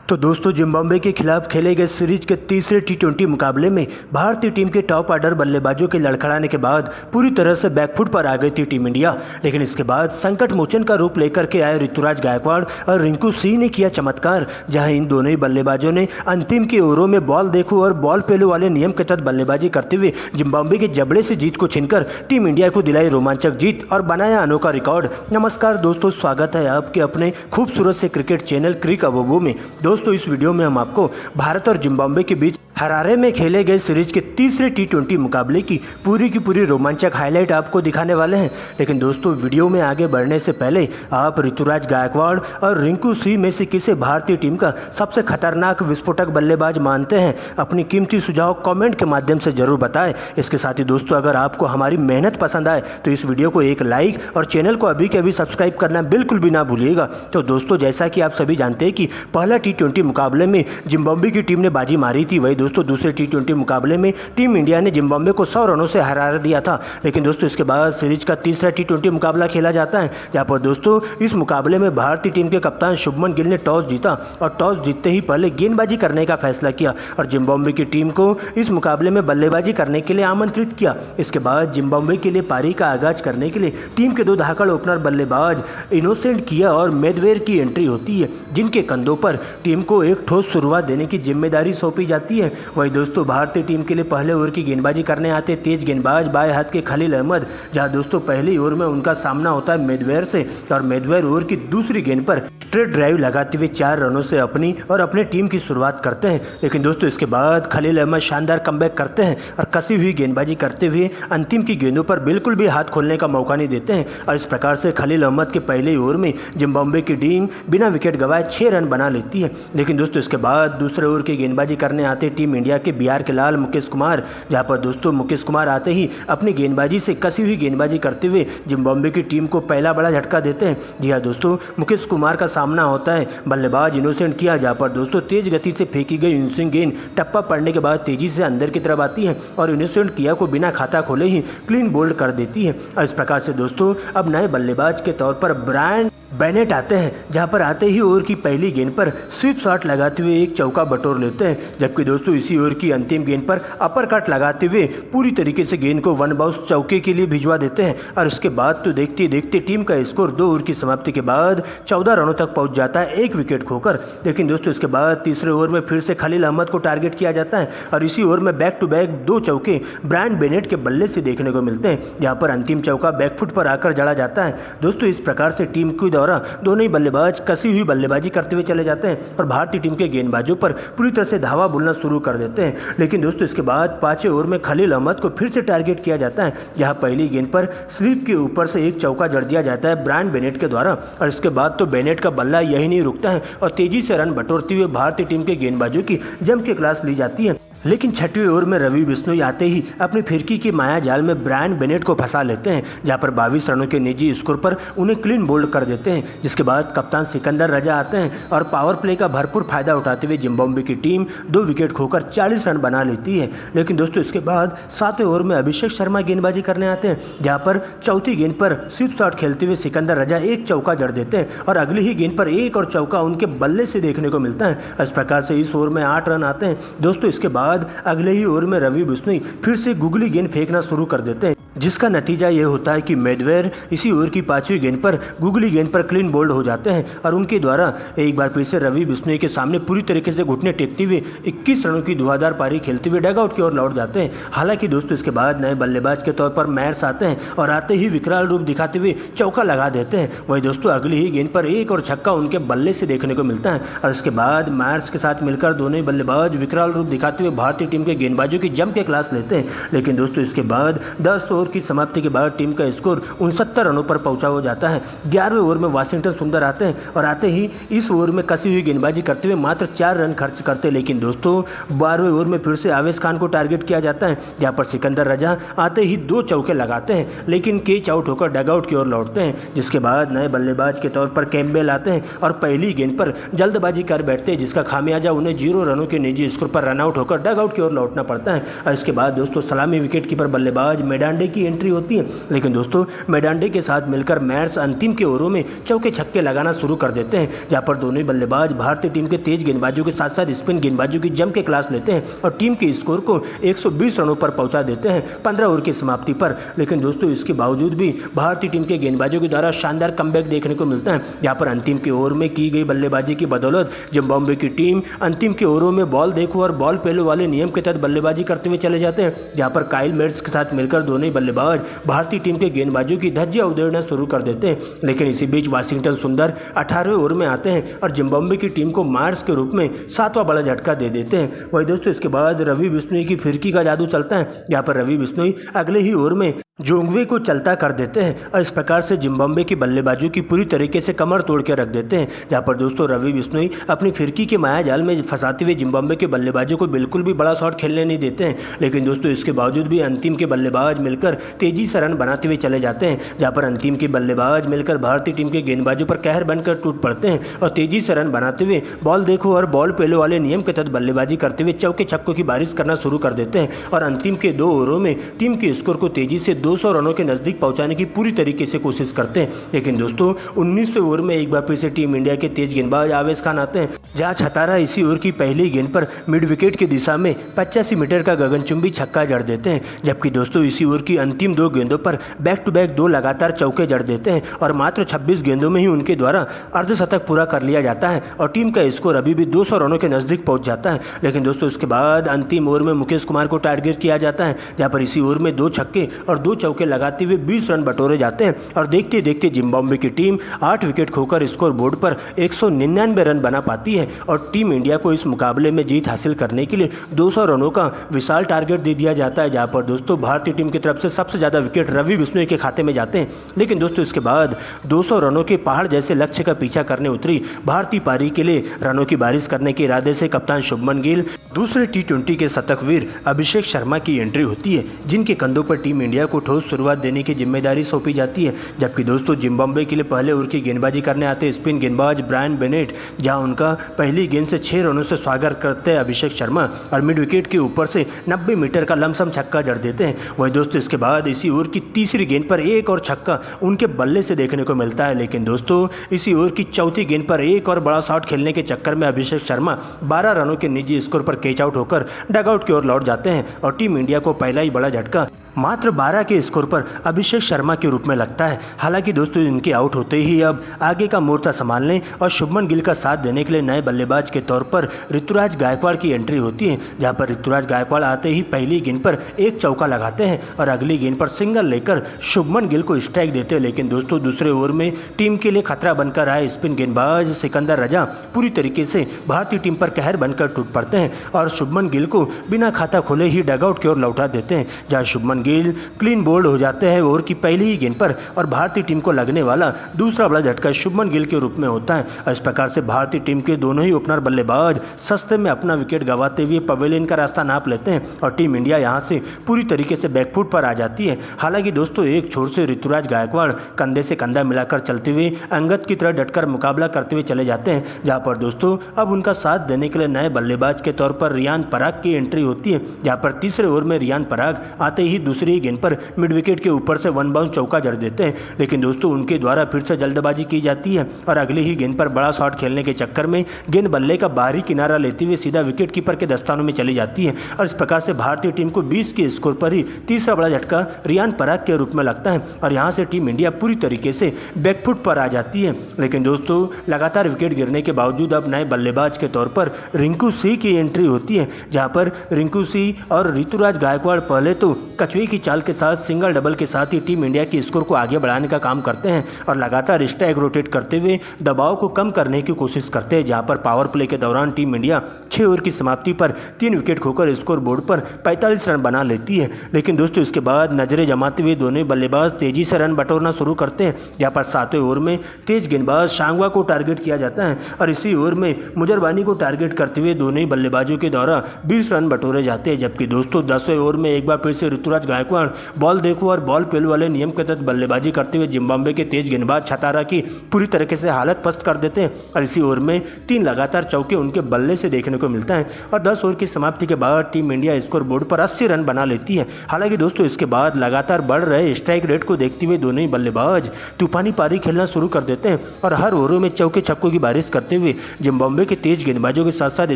तो दोस्तों जिम्बाब्वे के खिलाफ खेले गए सीरीज के तीसरे टी20 मुकाबले में भारतीय टीम के टॉप ऑर्डर बल्लेबाजों के लड़खड़ाने के बाद पूरी तरह से बैकफुट पर आ गई थी टीम इंडिया। लेकिन इसके बाद संकट मोचन का रूप लेकर के आए ऋतुराज गायकवाड़ और रिंकू सिंह ने किया चमत्कार, जहां इन दोनों ही बल्लेबाजों ने अंतिम के ओवरों में बॉल देखो और बॉल पेलो वाले नियम के तहत बल्लेबाजी करते हुए जिम्बाब्वे के जबड़े से जीत को छीनकर टीम इंडिया को दिलाई रोमांचक जीत और बनाया अनोखा रिकॉर्ड। नमस्कार दोस्तों, स्वागत है आपके अपने खूबसूरत से क्रिकेट चैनल क्रिक अबोबो में। दोस्तों इस वीडियो में हम आपको भारत और जिम्बाब्वे के बीच हरारे में खेले गए सीरीज के तीसरे टी20 मुकाबले की पूरी रोमांचक हाईलाइट आपको दिखाने वाले हैं। लेकिन दोस्तों वीडियो में आगे बढ़ने से पहले आप ऋतुराज गायकवाड़ और रिंकू सिंह में से किसे भारतीय टीम का सबसे खतरनाक विस्फोटक बल्लेबाज मानते हैं, अपनी कीमती सुझाव कमेंट के माध्यम से जरूर बताएं। इसके साथ ही दोस्तों अगर आपको हमारी मेहनत पसंद आए तो इस वीडियो को एक लाइक और चैनल को अभी के अभी सब्सक्राइब करना बिल्कुल भी ना भूलिएगा। तो दोस्तों जैसा कि आप सभी जानते हैं कि पहला टी20 मुकाबले में जिम्बाब्वे की टीम ने बाजी मारी थी, वही दोस्तों दूसरे टी20 मुकाबले में टीम इंडिया ने जिम्बाब्वे को 100 रनों से हरा दिया था। लेकिन दोस्तों इसके बाद सीरीज का तीसरा टी20 मुकाबला खेला जाता है, जहां पर दोस्तों इस मुकाबले में भारतीय टीम के कप्तान शुभमन गिल ने टॉस जीता और टॉस जीतते ही पहले गेंदबाजी करने का फैसला किया और जिम्बाब्वे की टीम को इस मुकाबले में बल्लेबाजी करने के लिए आमंत्रित किया। इसके बाद जिम्बाब्वे के लिए पारी का आगाज करने के लिए टीम के दो धाकड़ ओपनर बल्लेबाज इनोसेंट किया और मेदवेर की एंट्री होती है, जिनके कंधों पर टीम को एक ठोस शुरुआत देने की जिम्मेदारी सौंपी जाती है। वही दोस्तों भारतीय टीम के लिए पहले ओवर की गेंदबाजी करने आते तेज गेंदबाज बाएं हाथ के खलील अहमद, जहां दोस्तों पहली ओवर में उनका सामना होता है मेदवेर से और मेदवेर ओवर की दूसरी गेंद पर स्ट्रेट ड्राइव लगाते हुए 4 रनों से अपनी और अपने टीम की शुरुआत करते हैं। लेकिन दोस्तों इसके बाद खलील अहमद शानदार कमबैक करते हैं और कसी हुई गेंदबाजी करते हुए अंतिम की गेंदों पर बिल्कुल भी हाथ खोलने का मौका नहीं देते हैं और इस प्रकार से खलील अहमद के पहले ओवर में जिम्बाब्वे की टीम बिना विकेट गंवाए 6 रन बना लेती है। लेकिन दोस्तों इसके बाद दूसरे ओवर की गेंदबाजी करने आते टीम इंडिया के बिहार के लाल मुकेश कुमार, जहां पर दोस्तों मुकेश कुमार आते ही अपनी गेंदबाजी से कसी हुई गेंदबाजी करते हुए जिम्बाब्वे की टीम को पहला बड़ा झटका देते हैं। जी हाँ दोस्तों, मुकेश कुमार का सामना होता है बल्लेबाज इनोसेंट किया, जहां पर दोस्तों तेज गति से फेंकी गई इनस्विंग गेंद टप्पा पड़ने के बाद तेजी से अंदर की तरफ आती है और इनोसेंट किया को बिना खाता खोले ही क्लीन बोल्ड कर देती है। और इस प्रकार से दोस्तों अब नए बल्लेबाज के तौर पर ब्रायन बेनेट आते हैं, जहां पर आते ही ओवर की पहली गेंद पर स्वीप शॉट लगाते हुए एक चौका बटोर लेते हैं, जबकि दोस्तों इसी ओवर की अंतिम गेंद पर अपर कट लगाते हुए पूरी तरीके से गेंद को वन बाउंस चौके के लिए भिजवा देते हैं। और इसके बाद तो देखते देखते टीम का स्कोर 2 ओवर की समाप्ति के बाद 14 रनों तक पहुंच जाता है, 1 विकेट खोकर। लेकिन दोस्तों इसके बाद तीसरे ओवर में फिर से खलील अहमद को टारगेट किया जाता है और इसी ओवर में बैक टू बैक 2 चौके ब्रायन बेनेट के बल्ले से देखने को मिलते हैं, जहाँ पर अंतिम चौका बैकफुट पर आकर जड़ा जाता है। दोस्तों इस प्रकार से टीम के द्वारा दोनों ही बल्लेबाज कसी हुई बल्लेबाजी करते हुए चले जाते हैं और भारतीय टीम के गेंदबाजों पर पूरी तरह से धावा बोलना शुरू कर देते हैं। लेकिन दोस्तों इसके बाद 5वें ओवर में खलील अहमद को फिर से टारगेट किया जाता है, जहां पहली गेंद पर स्लिप के ऊपर से एक चौका जड़ दिया जाता है ब्रायन बेनेट के द्वारा और इसके बाद तो बेनेट का बल्ला यही नहीं रुकता है और तेजी से रन बटोरते हुए भारतीय टीम के गेंदबाजों की जम के क्लास ली जाती है। लेकिन 6वें ओवर में रवि बिश्नोई आते ही अपनी फिरकी के माया जाल में ब्रायन बेनेट को फंसा लेते हैं, जहां पर 22 रनों के निजी स्कोर पर उन्हें क्लीन बोल्ड कर देते हैं। जिसके बाद कप्तान सिकंदर रजा आते हैं और पावर प्ले का भरपूर फायदा उठाते हुए जिम्बाब्वे की टीम 2 विकेट खोकर 40 रन बना लेती है। लेकिन दोस्तों इसके बाद 7वें ओवर में अभिषेक शर्मा गेंदबाजी करने आते हैं, जहां पर चौथी गेंद पर स्वीप शॉट खेलते हुए सिकंदर रजा एक चौका जड़ देते हैं और अगली ही गेंद पर एक और चौका उनके बल्ले से देखने को मिलता है। इस प्रकार से इस ओवर में 8 रन आते हैं। दोस्तों इसके बाद अगले ही ओवर में रवि बिश्नोई फिर से गुगली गेंद फेंकना शुरू कर देते हैं, जिसका नतीजा ये होता है कि मेदवेर इसी ओवर की 5वीं गेंद पर गुगली गेंद पर क्लीन बोल्ड हो जाते हैं और उनके द्वारा एक बार फिर से रवि बिश्नोई के सामने पूरी तरीके से घुटने टेकते हुए 21 रनों की धुआंधार पारी खेलते हुए डगआउट की ओर लौट जाते हैं। हालांकि दोस्तों इसके बाद नए बल्लेबाज के तौर पर मैर्स आते हैं और आते ही विकराल रूप दिखाते हुए चौका लगा देते हैं। वही दोस्तों अगली ही गेंद पर एक और छक्का उनके बल्ले से देखने को मिलता है और इसके बाद मैर्स के साथ मिलकर दोनों ही बल्लेबाज विकराल रूप दिखाते हुए भारतीय टीम के गेंदबाजों की जम के क्लास लेते हैं। लेकिन दोस्तों इसके बाद 10 ओवर की समाप्ति के बाद टीम का स्कोर 69 रनों पर पहुंचा हो जाता है। 11वें ओवर में वाशिंगटन सुंदर आते हैं और आते ही इस ओवर में कसी हुई गेंदबाजी करते हुए मात्र 4 रन खर्च करते। लेकिन दोस्तों 12वें ओवर में फिर से आवेश खान को टारगेट किया जाता है, जहां पर सिकंदर रजा आते ही 2 चौके लगाते हैं, लेकिन कैच आउट होकर डगआउट की ओर लौटते हैं। जिसके बाद नए बल्लेबाज के तौर पर कैम्पबेल आते हैं और पहली गेंद पर जल्दबाजी कर बैठते हैं, जिसका खामियाजा उन्हें 0 रनों के निजी स्कोर पर रनआउट होकर डगआउट की ओर लौटना पड़ता है। और इसके बाद दोस्तों सलामी विकेट कीपर बल्लेबाज मेडांडे की एंट्री होती है। लेकिन दोस्तों मेडांडे के साथ मिलकर मैर्स अंतिम के ओवरों में चौके छक्के लगाना शुरू कर देते हैं, जहां पर दोनों ही बल्लेबाज भारतीय टीम के तेज गेंदबाजों के साथ साथ स्पिन गेंदबाजों की जम के क्लास लेते हैं और टीम के स्कोर को 120 रनों पर पहुंचा देते हैं 15 ओवर की समाप्ति पर। लेकिन दोस्तों इसके बावजूद भी भारतीय टीम के गेंदबाजों के द्वारा शानदार कमबैक देखने को मिलता है, जहां पर अंतिम के ओवर में की गई बल्लेबाजी की बदौलत जिम्बाब्वे की टीम अंतिम के ओवरों में बॉल देखो और बॉल पेलो वाले नियम के तहत बल्लेबाजी करते हुए चले जाते हैं, जहां पर काइल मेर्स के साथ मिलकर दोनों ही बल्लेबाज भारतीय टीम के गेंदबाजों की धज्जियां उधेड़ना शुरू कर देते हैं। लेकिन इसी बीच वाशिंगटन सुंदर 18वें ओवर में आते हैं और जिम्बाब्वे की टीम को मार्स के रूप में 7वां बड़ा झटका दे देते हैं। वही दोस्तों इसके बाद रवि बिश्नोई की फिरकी का जादू चलता है, जहां पर रवि बिश्नोई अगले ही ओवर में जोंगवे को चलता कर देते हैं और इस प्रकार से जिम्बाब्वे की बल्लेबाजों की पूरी तरीके से कमर तोड़ के रख देते हैं, जहां पर दोस्तों रवि बिश्नोई अपनी फिरकी के माया जाल में फंसाते हुए जिम्बाब्वे के बल्लेबाजों को बिल्कुल भी बड़ा शॉट खेलने नहीं देते हैं। लेकिन दोस्तों इसके बावजूद भी अंतिम के बल्लेबाज मिलकर तेजी से रन बनाते हुए चले जाते हैं, जहां पर अंतिम के बल्लेबाज मिलकर भारतीय टीम के गेंदबाजों पर कहर बनकर टूट पड़ते हैं और तेजी से रन बनाते हुए बॉल देखो और बॉल पेलो वाले नियम के तहत बल्लेबाजी करते हुए चौके छक्कों की बारिश करना शुरू कर देते हैं और अंतिम के 2 ओवरों में टीम के स्कोर को तेजी से 200 रनों के नजदीक पहुंचाने की पूरी तरीके से कोशिश करते हैं। लेकिन दोस्तों 19वें ओवर में एक बार फिर से टीम इंडिया के तेज गेंदबाज आवेश खान आते हैं, जहां छतारा इसी ओवर की पहली गेंद पर मिड विकेट की दिशा में 85 मीटर का गगनचुंबी छक्का जड़ देते हैं, जबकि दोस्तों इसी ओवर की अंतिम 2 गेंदों पर बैक टू बैक 2 लगातार चौके जड़ देते हैं और मात्र 26 गेंदों में ही उनके द्वारा अर्धशतक पूरा कर लिया जाता है और टीम का स्कोर अभी भी 200 रनों के नजदीक पहुंच जाता है। लेकिन दोस्तों इसके बाद अंतिम ओवर में मुकेश कुमार को टारगेट किया जाता है, जहां पर इसी ओवर में 2 छक्के और 2 चौके लगाते हुए 20 रन बटोरे जाते हैं और देखते देखते जिम्बाब्वे की टीम 8 विकेट खोकर स्कोर बोर्ड पर 199 रन बना पाती है और टीम इंडिया को इस मुकाबले में जीत हासिल करने के लिए 200 रनों का विशाल टारगेट दे दिया जाता है, जहां पर दोस्तों भारतीय टीम की तरफ से सबसे ज़्यादा विकेट रवि बिश्नोई के खाते में जाते हैं। लेकिन दोस्तों इसके बाद 200 रनों के पहाड़ जैसे लक्ष्य का पीछा करने उतरी भारतीय पारी के लिए रनों की बारिश करने के इरादे से कप्तान शुभमन गिल दूसरे T20 के शतकवीर अभिषेक शर्मा की एंट्री होती है, जिनके कंधों पर टीम इंडिया को ठोस शुरुआत देने की जिम्मेदारी सौंपी जाती है। जबकि दोस्तों जिम्बाब्वे के लिए पहले ओवर की गेंदबाजी करने आते स्पिन गेंदबाज ब्रायन बेनेट, जहां उनका पहली गेंद से 6 रनों से स्वागत करते हैं अभिषेक शर्मा और मिड विकेट के ऊपर से 90 मीटर का लमसम छक्का जड़ देते हैं। वही दोस्तों इसके बाद इसी ओवर की तीसरी गेंद पर एक और छक्का उनके बल्ले से देखने को मिलता है। लेकिन दोस्तों इसी ओवर की चौथी गेंद पर एक और बड़ा शॉट खेलने के चक्कर में अभिषेक शर्मा 12 रनों के निजी स्कोर पर कैच आउट होकर डगआउट की ओर लौट जाते हैं और टीम इंडिया को पहला ही बड़ा झटका मात्र 12 के स्कोर पर अभिषेक शर्मा के रूप में लगता है। हालांकि दोस्तों इनके आउट होते ही अब आगे का मोर्चा संभालने और शुभमन गिल का साथ देने के लिए नए बल्लेबाज के तौर पर ऋतुराज गायकवाड़ की एंट्री होती है, जहां पर ऋतुराज गायकवाड़ आते ही पहली गेंद पर एक चौका लगाते हैं और अगली गेंद पर सिंगल लेकर शुभमन गिल को स्ट्राइक देते हैं। लेकिन दोस्तों दूसरे ओवर में टीम के लिए खतरा बनकर आए स्पिन गेंदबाज सिकंदर रजा पूरी तरीके से भारतीय टीम पर कहर बनकर टूट पड़ते हैं और शुभमन गिल को बिना खाता खोले ही डगआउट की ओर लौटा देते हैं, जहां शुभमन गिल क्लीन बोल्ड हो जाते हैं ओवर की पहली ही गेंद पर और भारतीय टीम को लगने वाला दूसरा बड़ा झटका शुभमन गिल के रूप में होता है। इस प्रकार से भारतीय टीम के दोनों ही ओपनर बल्लेबाज सस्ते में अपना विकेट गंवाते हुए पवेलियन का रास्ता नाप लेते हैं और टीम इंडिया यहां से पूरी तरीके से बैकफुट पर आ जाती है। हालांकि दोस्तों एक छोर से ऋतुराज गायकवाड़ कंधे से कंधा मिलाकर चलते हुए अंगद की तरह डटकर मुकाबला करते हुए चले जाते हैं, जहां पर दोस्तों अब उनका साथ देने के लिए नए बल्लेबाज के तौर पर रियान पराग की एंट्री होती है, जहां पर तीसरे ओवर में रियान पराग आते ही दूसरी गेंद पर मिड विकेट के ऊपर से 1 बाउंस चौका जड़ देते हैं। लेकिन दोस्तों उनके द्वारा फिर से जल्दबाजी की जाती है और अगली ही गेंद पर बड़ा शॉट खेलने के चक्कर में गेंद बल्ले का बाहरी किनारा लेते हुए सीधा विकेट कीपर के दस्तानों में चली जाती है और इस प्रकार से भारतीय टीम को 20 के स्कोर पर ही तीसरा बड़ा झटका रियान पराग के रूप में लगता है और यहां से टीम इंडिया पूरी तरीके से बैकफुट पर आ जाती है। लेकिन दोस्तों लगातार विकेट गिरने के बावजूद अब नए बल्लेबाज के तौर पर रिंकू सिंह की एंट्री होती है, जहां पर रिंकू सिंह और ऋतुराज गायकवाड़ पहले तो कछुए की चाल के साथ सिंगल डबल के साथ ही टीम इंडिया की स्कोर को आगे बढ़ाने का काम करते हैं और लगातार स्ट्राइक रोटेट करते हुए दबाव को कम करने की कोशिश करते हैं, जहां पर पावर प्ले के दौरान टीम इंडिया 6 ओवर की समाप्ति पर 3 विकेट खोकर स्कोर बोर्ड पर 45 रन बना लेती है। लेकिन दोस्तों इसके बाद नजरें जमाते हुए दोनों बल्लेबाज तेजी से रन बटोरना शुरू करते हैं, जहां पर 7वें ओवर में तेज गेंदबाज शांगवा को टारगेट किया जाता है और इसी ओवर में मुजरबानी को टारगेट करते हुए दोनों ही बल्लेबाजों के द्वारा 20 रन बटोरे जाते हैं। जबकि दोस्तों 10वें ओवर में एक बार फिर से ऋतुराज ऋतुराज गायकवाड़ बॉल देखो और बॉल पेल वाले नियम के तहत बल्लेबाजी करते हुए जिम्बाब्वे के तेज गेंदबाज छतारा की पूरी तरीके से हालत पस्त कर देते हैं और इसी ओवर में 3 लगातार चौके उनके बल्ले से देखने को मिलता है और 10 ओवर की समाप्ति के बाद टीम इंडिया स्कोर बोर्ड पर 80 रन बना लेती है। हालांकि दोस्तों इसके बाद लगातार बढ़ रहे स्ट्राइक रेट को देखते हुए दोनों ही बल्लेबाज तूफानी पारी खेलना शुरू कर देते हैं और हर ओवरों में चौके छक्कों की बारिश करते हुए जिम्बाब्वे के तेज गेंदबाजों के साथ साथ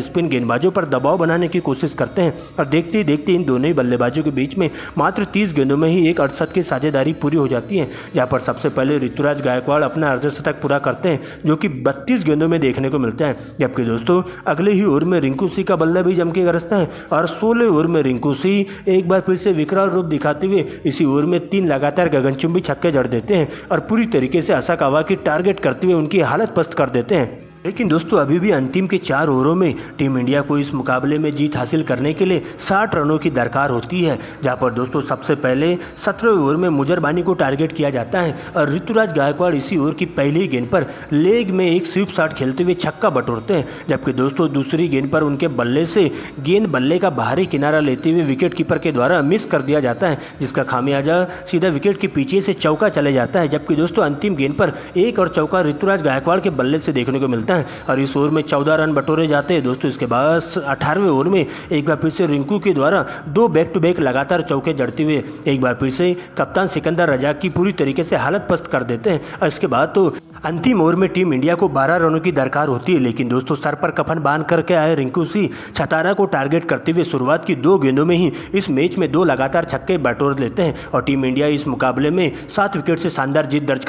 स्पिन गेंदबाजों पर दबाव बनाने की कोशिश करते हैं और देखते ही देखते इन दोनों ही बल्लेबाजों के बीच में मात्र 30 गेंदों में ही एक 68 की साझेदारी पूरी हो जाती है, जहां पर सबसे पहले ऋतुराज गायकवाड़ अपना अर्धशतक पूरा करते हैं जो कि 32 गेंदों में देखने को मिलता है। जबकि दोस्तों अगले ही ओवर में रिंकू सिंह का बल्ला भी जम के गरजता है और 16 ओवर में रिंकू सिंह एक बार फिर से विकराल रूप दिखाते हुए इसी ओवर में 3 लगातार गगनचुंबी छक्के जड़ देते हैं और पूरी तरीके से असाकावा की टारगेट करते हुए उनकी हालत पस्त कर देते हैं। लेकिन दोस्तों अभी भी अंतिम के 4 ओवरों में टीम इंडिया को इस मुकाबले में जीत हासिल करने के लिए 60 रनों की दरकार होती है, जहां पर दोस्तों सबसे पहले 17वें ओवर में मुजरबानी को टारगेट किया जाता है और ऋतुराज गायकवाड़ इसी ओवर की पहली गेंद पर लेग में एक स्वीप शॉट खेलते हुए छक्का बटोरते हैं। जबकि दोस्तों दूसरी गेंद पर उनके बल्ले से गेंद बल्ले का बाहरी किनारा लेते हुए विकेट कीपर के द्वारा मिस कर दिया जाता है, जिसका खामियाजा सीधा विकेट के पीछे से चौका चले जाता है। जबकि दोस्तों अंतिम गेंद पर एक और चौका ऋतुराज गायकवाड़ के बल्ले से देखने को मिलता है और इस ओवर में 14 रन बटोरे जाते हैं। दोस्तों इसके बाद 18वें ओवर में एक बार फिर से रिंकू के द्वारा 2 बैक टू बैक लगातार चौके जड़ते हुए एक बार फिर से कप्तान सिकंदर रजा की पूरी तरीके से हालत पस्त कर देते हैं और इसके बाद तो अंतिम ओवर में टीम इंडिया को 12 रनों की दरकार होती है। लेकिन दोस्तों सर पर कफन बांध करके आए रिंकू सिंह छतारा को टारगेट करते हुए शुरुआत की 2 गेंदों में ही इस मैच में 2 लगातार छक्के बटोर लेते हैं और टीम इंडिया इस मुकाबले में 7 विकेट से शानदार जीत दर्ज